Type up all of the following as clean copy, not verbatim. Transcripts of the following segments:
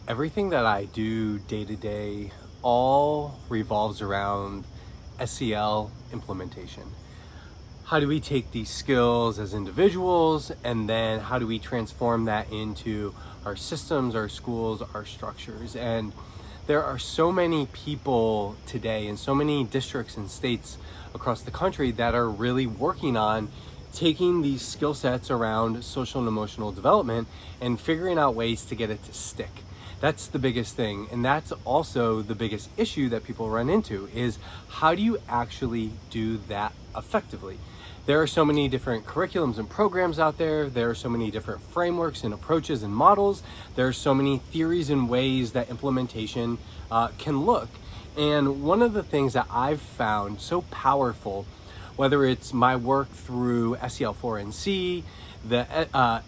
Everything that I do day to day all revolves around SEL implementation. How do we take these skills as individuals, and then how do we transform that into our systems, our schools, our structures? And there are so many people today and so many districts and states across the country that are really working on taking these skill sets around social and emotional development and figuring out ways to get it to stick. That's the biggest thing, and that's also the biggest issue that people run into, is how do you actually do that effectively? There are so many different curriculums and programs out there. There are so many different frameworks and approaches and models. There are so many theories and ways that implementation can look. And one of the things that I've found so powerful, whether it's my work through SEL4NC, the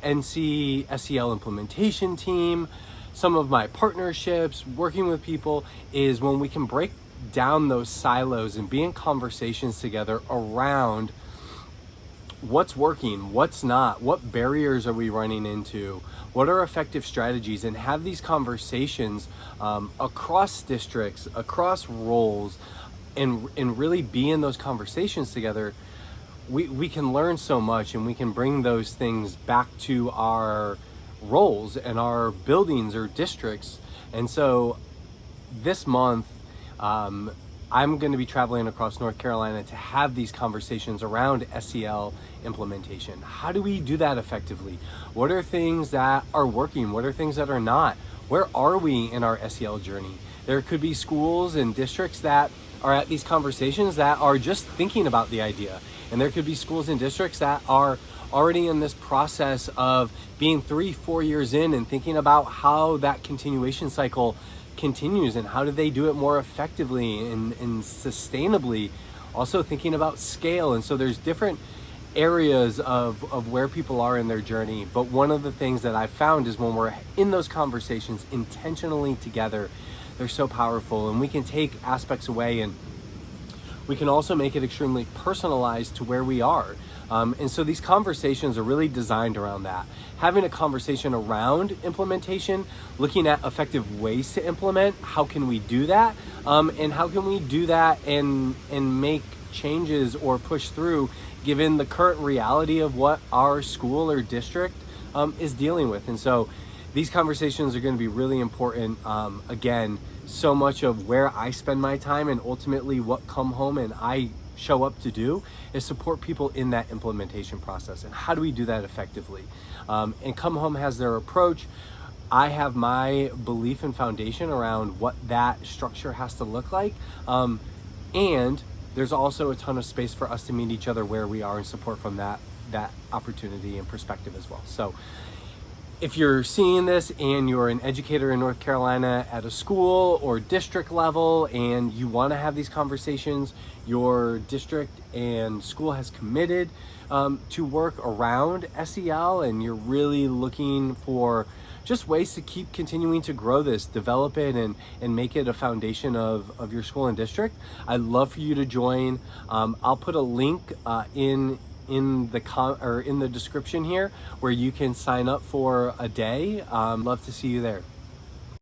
NC SEL Implementation team, some of my partnerships, working with people, is when we can break down those silos and be in conversations together around what's working, what's not, what barriers are we running into, what are effective strategies, and have these conversations across districts, across roles, and really be in those conversations together. We can learn so much, and we can bring those things back to our roles and our buildings or districts. And so this month, I'm going to be traveling across North Carolina to have these conversations around SEL implementation. How do we do that effectively? What are things that are working? What are things that are not? Where are we in our SEL journey? There could be schools and districts that are at these conversations that are just thinking about the idea. And there could be schools and districts that are already in this process of being 3-4 years in and thinking about how that continuation cycle continues and how do they do it more effectively and sustainably, also thinking about scale. And so there's different areas of where people are in their journey. But one of the things that I've found is when we're in those conversations intentionally together, they're so powerful, and we can take aspects away, and we can also make it extremely personalized to where we are. And so these conversations are really designed around that. Having a conversation around implementation, looking at effective ways to implement, how can we do that? And how can we do that and make changes or push through given the current reality of what our school or district is dealing with. And so these conversations are going to be really important. Again, so much of where I spend my time and ultimately what Come Home and I show up to do is support people in that implementation process. And how do we do that effectively? And Come Home has their approach. I have my belief and foundation around what that structure has to look like. And there's also a ton of space for us to meet each other where we are and support from that opportunity and perspective as well. So if you're seeing this and you're an educator in North Carolina at a school or district level and you want to have these conversations, your district and school has committed to work around SEL, and you're really looking for just ways to keep continuing to grow this, develop it, and make it a foundation of your school and district, I'd love for you to join. I'll put a link in the description here where you can sign up for a day. Love to see you there.